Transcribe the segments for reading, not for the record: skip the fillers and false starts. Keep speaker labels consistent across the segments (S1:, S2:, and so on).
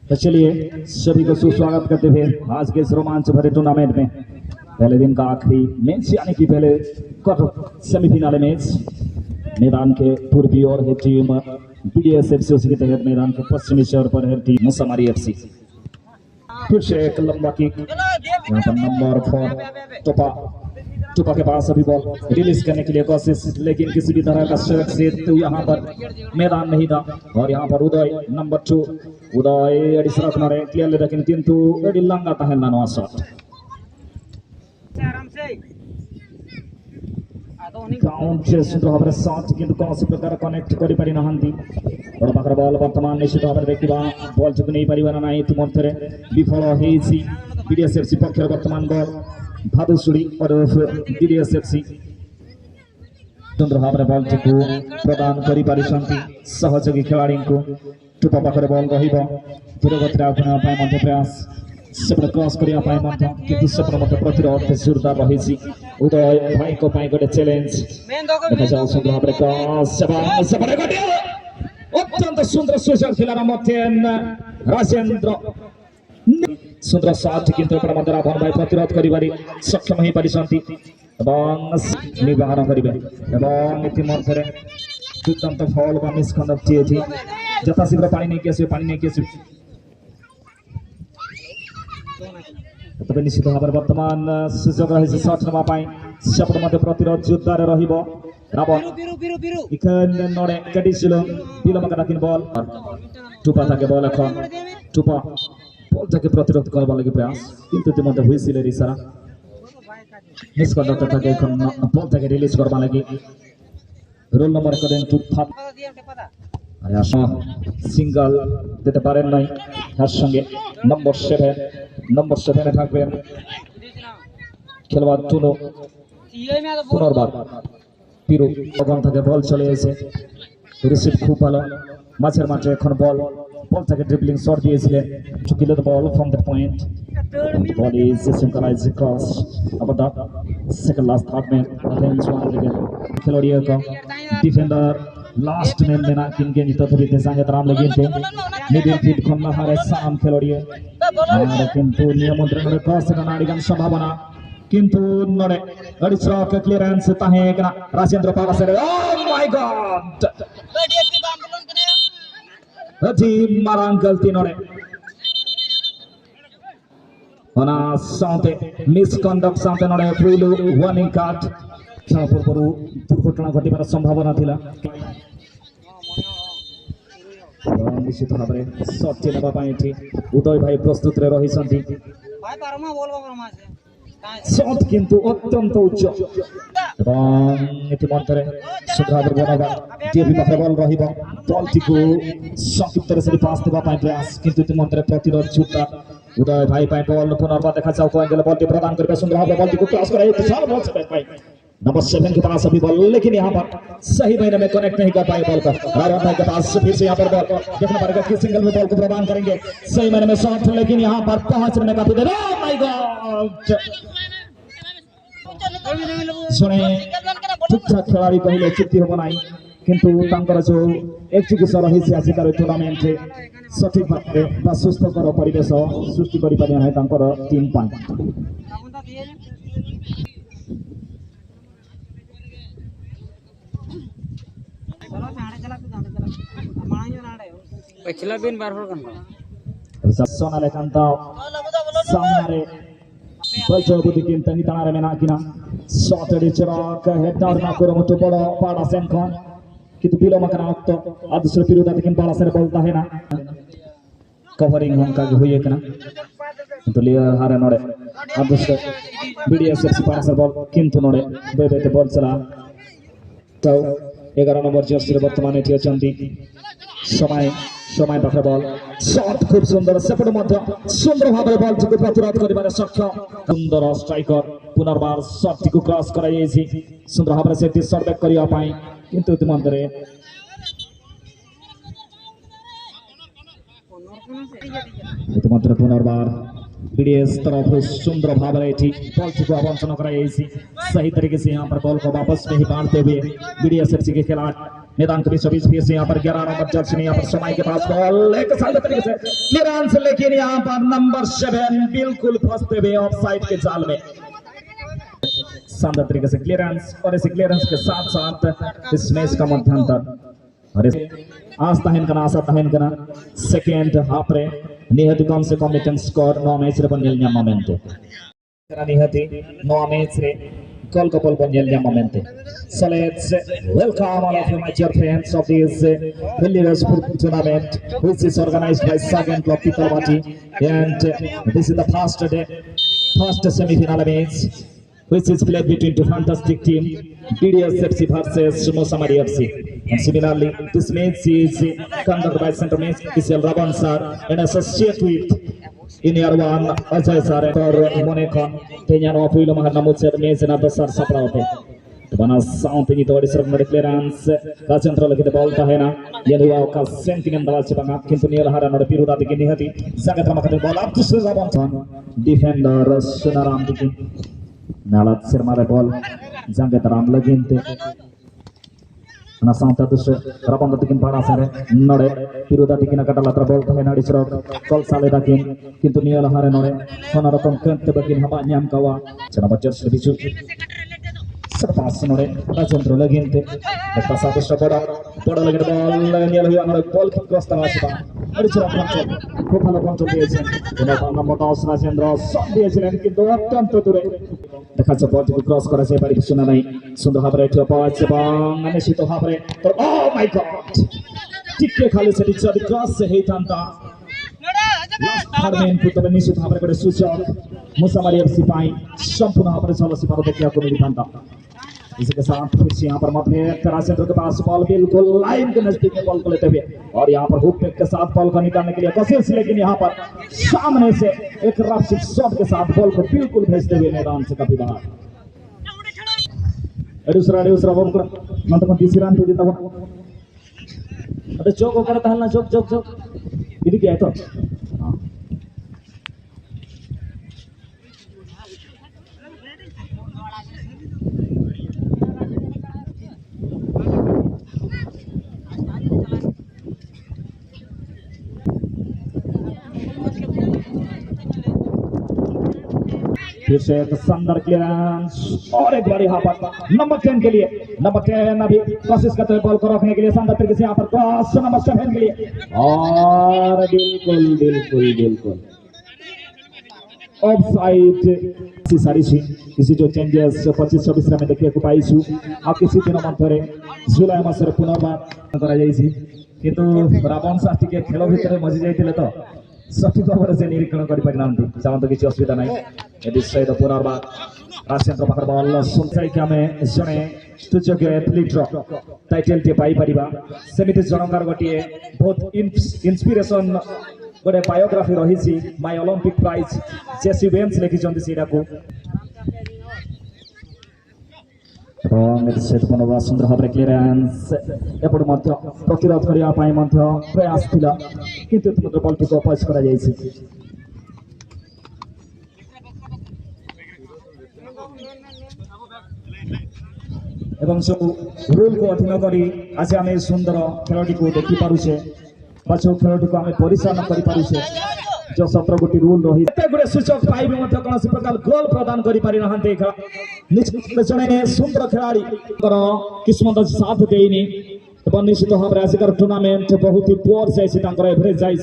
S1: तो चलिए सभी को सुस्वागत करते हुए आज के इस रोमांच भरे टूर्नामेंट में पहले दिन का आखिरी मैच यानी कि पहले क्वार्टर सेमीफाइनल मैच मैदान के पूर्वी ओर है टीम बीडीएसएफसी, उसी के तहत मैदान के पश्चिमी छोर पर है टीम मुसामारी एफसी। फिर से एक लंबा किक यहाँ पर नंबर 4 टोपा के पास अभी बॉल रिलीज करने के लिए कोशिश, लेकिन किसी भी तरह का सुरक्षित तो यहाँ पर मैदान नहीं था। और यहाँ पर उदय नंबर 2 उदय क्लियर लेकिन किंतु लंगा ताहेला शॉट काउंट सुंदर भाव शॉट किंतु कौन प्रकार कनेक्ट कर पारि नहांती बड़ पाखर बॉल वर्तमान निश्चित भाव देखा बॉल चुक नहीं पारिबार ना इतिमध्ये विफल होइछि बीडीएसएफसी पक्ष वर्तमान बॉल भादुसुड़ी और बीडीएसएफसी सुंदर भाव बॉल टी प्रदान कर पारिसंती सहयोगी खिलाड़ी को टोपा पाखर बॉल रहिबो धीरे गति आगे प्रयास सेपटे क्रॉस करने किंतु सेपटे प्रतिरोध जोरदार रही उदय भाई को गोटे चैलेंज देखा जाओ सुंदर भाव क्रॉस अत्यंत सुंदर सुजल खेलार राजेंद्र सुंदर शॉट किंतु रावण भाई प्रतिरोध कर सक्षम हो पारि निर्वहन करें दुर्दांत फल मिसकंडक्ट यथाशीघ्र पानी नहीं कि तबे निश्चित भाव वर्तमान सुजोग रही शॉट नवाई सेपटे मध्य प्रतिरोध जोरदार रावण नड़े काटिছিল विलम्ब दाखिल बॉल टोपा থাকে बॉल এখন टोपा बॉलটাকে प्रतिरोध करবার লাগি प्रयास কিন্তু ইতিমধ্যে হইছিল ইশারা মিসকন্ডাক্ট থাকে এখন বলটাকে রিলিজ করবার লাগি রোল নম্বর করেন টুফাত আর আসা সিঙ্গেল দিতে পারেন নাই তার সঙ্গে নম্বর 7 থাকবেন খেলোয়াড় টুনো পুনর্বার পিরু ওখান থেকে বল চলে এসে রিসিভ খুব ভালো মাঝের মাঠে এখন বলটাকে ড্রিবলিং শট দিয়েছিলেন to kill the ball from the point ball is synchronized across about the second last third man against one again खिलाड़ियों का डिफेंडर लास्ट में लेना किनके नितोबिते संगे तराम लगिन थे मिडफील्ड खन्ना हारे साम खिलाड़ियों और किंतु नियमंत्रण में क्रॉस करना आदिगन संभावना किंतु नड़े अड़िचरक क्लियरेंस ताहे कना राजेंद्र पावासेरे ओह माय गॉड अजी मारांग गलती नड़े ओना साउते मिसकंडक्ट साउते नड़े फुलु वार्निंग कार्ड खेल पूर्व दुर्घटना घटार संभावना थिला निश्चित भाव में शॉट नापी उदय भाई प्रस्तुत रही शॉट किंतु अत्यंत उच्च इतिमध्ये सुधार बल रॉलटी को संक्षिप्त से पास देवाई प्रयास किंतु इतिमध्ये प्रतिरोध जोरदार उदय भाई बल पुनर्बार देखा जाओ बॉल प्रदान कर सुंदर भाव बॉल को क्रॉस कर नंबर 7 के पास अभी बॉल लेकिन यहाँ पर सही महीने में कनेक्ट नहीं कर पाए बॉल का रावण भाई के पास फिर से यहाँ पर बॉल देखना पड़ेगा कि सिंगल में बॉल को प्रदान करेंगे सही महीने में शॉट लेकिन यहाँ पर पहुंचने का माय गॉड सुने ठीक खिलाड़ी कहले चुक्ति हम ना किंतु तांकर जो एक्जिक्यूशन रही आजिकार टूर्नामेंट सठिक भाव सुस्थकर परिवेश सृष्टि कर पारि ना तांकर टीम
S2: पिछला दिन बार
S1: सोना लेकांता सामने बल्चो बुद्धि किन तंगी तनारे में ना किना शॉट डिचरक हेडर ना करो मुझे बड़ा पाड़ा सेंकन किंतु बिलो मकना तो आदुसर पिरुदा किन पाड़ा से बोलता है ना कवरिंग हम का हुई है ना तो लिया हारे नोड़े आदुसर बीडीएसएफसी पाड़ा से बॉल किंतु नोड़े बेबे बॉल चला तो 11 नंबर जर्सी वर्तमान समय समय पाखे बॉल शॉट खूब सुंदर सेपटे मध्य सुंदर भाव बॉल टी प्रतिरोध कर सक्षम सुंदर स्ट्राइकर पुनर्बार शॉट टी क्रॉस कर सुंदर भाव से शॉट बैक करने किंतु इतिमध्ये पुनर्बार बीडीएस तरफ सुंदर भाव बॉल को आवंटन कर सही तरीके से यहाँ पर बॉल को वापस में ही बांधते हुए बीडीएस एफसी के खिलाड़ी मैदान के बीचों बीच फिर से यहाँ पर 11 नंबर जर्सी यहाँ पर समय के पास बॉल एक साल तरीके से क्लियरेंस, लेकिन यहाँ पर नंबर 7 बिल्कुल फंसते हुए ऑफ साइड के जाल में। शानदार तरीके से क्लियरेंस और इस क्लियरेंस के साथ साथ इस मैच का मध्यांतर और आज तहन करना आशा तहन करना सेकेंड हाफ रे निहति कम से कम मिटन स्कोर 9 मैच रे बनेल nya momente निहति 9 मैच रे goal couple banyel nya momente. So let's welcome all of you my dear friends of this Hilliers football tournament, which is organized by Sagan Club Pitalwati, and this is the first semi-final match, which is played between two fantastic teams, BDS FC versus Mosamari FC. And similarly, this match is conducted by Center Match official Ravan Sir and associate with in year 1 Ajay Sir or Monekon Tenyan of William Hanamut said match and other Sir Saprate. Bana sound ini tadi serang dari clearance Rajendra lagi the ball tahena Yelua ka senting and dawal sepanga kintu niel haran ora piru dati kini hati sangat ramah kali ball up to Ravan defender Sunaram diki nalat sermare ball sangat ram lagi ente na santa dusre Ravan datikin para sare nore piru dati kina kata latra ball tahena di serok kol sale dakin kintu niel haran ore sona rotom kente bakin haba nyam kawa cina baca sebisu Sepas nore Rajendra lagi ente kita satu bola lagi ball niel huwa nore ball kick cross tanah siapa ada cerah kontrol diyeছেন kenapa nomor 10 Rajendra shot দিয়েছিলেন কিন্তু অত্যন্ত দূরে দেখা যাচ্ছে বলটি cross করা যায় পারি কিছু না নাই সুন্দর ভাবে এটি পাওয়া যাচ্ছে এবং নিশ্চিত ভাবে তো ও মাই গড টিকে খালি সেটি যদি ক্রস ହେଇଥାନ୍ତା फार्मेन को तब निश्चित भाव में सूचक मुसामारी एफसी पाई संपूर्ण भाव में चलो सीमा देखिए को मिलता इसके साथ फिर से यहाँ पर मध्य राजेंद्र के पास बॉल बिल्कुल लाइन के नजदीक में बॉल को लेते हुए और यहाँ पर हुक के साथ बॉल को निकालने के लिए कोशिश, लेकिन यहाँ पर सामने से एक रफ शॉट के साथ बॉल को बिल्कुल भेजते हुए मैदान से काफी बाहर दूसरा बॉल को मतलब तीसरी रन पे देता हुआ अरे चौक करता है ना चौक इधर क्या है तो फिर से एक शानदार क्लियरेंस और एक बड़ी यहाँ पर नंबर 10 के लिए नंबर 10 अभी कोशिश करते हैं बॉल को रोकने के लिए शानदार तरीके से यहाँ पर क्रॉस नंबर 7 के लिए और बिल्कुल ऑफसाइड सारी किसी जो चेंजेस 25-26 में देखिए को पाई छु आ किसी दिन मध्य जुलाई मासर पुनर्बार करा जाईसी किंतु रावण साथी के खेल भितर मजी जाइतिले तो सठिक भाव से निरीक्षण कर पारि नांती चाहत किसी असुविधा नहीं यदि सहित पुनर्बार राजेंद्र पाखर बॉल सुनसाई के आमे जने सुजोग्य एथलीट टाइटल टे पाई परिबा सेमिति जनकार गोटिए बहुत इंस्पिरेशन गोटे बायोग्राफी रही माय ओलंपिक प्राइज जेसी वेम्स लिखि जंदी सीडा को सुंदर भाव में क्लियरेंस एपट प्रतिरोध करने प्रयास था किंतु बॉल टी अपच कर सब रूल को अधीन कर आज आम सुंदर खेलटी को देखी पारुचे जो खेलटी को आम परिचालन कर जो 17 गोटी रूल रही गुड़े सूचक पाइबे कौन प्रकार गोल प्रदान कर जड़े सुंदर खेलाड़ी किस्मत साथ देनी निश्चित भाव में आजिकार टूर्नामेंट बहुत ही पुअर जाए एवरेज जाए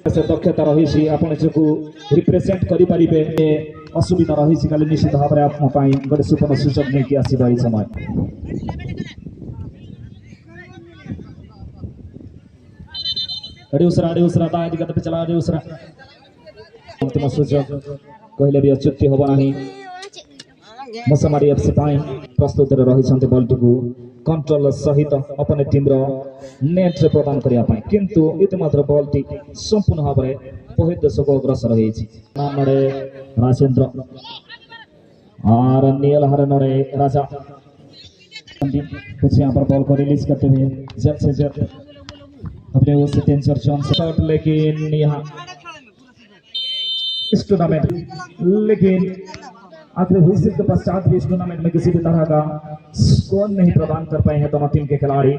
S1: दक्षता रही आपड़ जो रिप्रेजेंट करेंगे असुविधा रही खाली निश्चित भाव में आप गोटे सुवर्ण सुजोग नहीं आसो यही समय अड़ूसरा चला अड़ूसरा अंतिम सुजोग कहले भी अच्युति हम ना मोसामारी एफसी प्रस्तुत रही बॉल टी कंट्रोल सहित अपन टीम नेट रे प्रदान करने किंतु इतमात्र बॉल टी संपूर्ण भाव में बहिर् देश को अग्रसर होने राजेंद्र और नील हरन राजा कुछ यहाँ पर बॉल को रिलीज करते हुए जल्द से जल्द अपने उस टेंशन शॉट, लेकिन यहाँ इस टूर्नामेंट, लेकिन आखिर व्हिसिल के पश्चात भी इस टूर्नामेंट में किसी भी तरह का स्कोर नहीं प्रदान कर पाए हैं दोनों टीम के खिलाड़ी।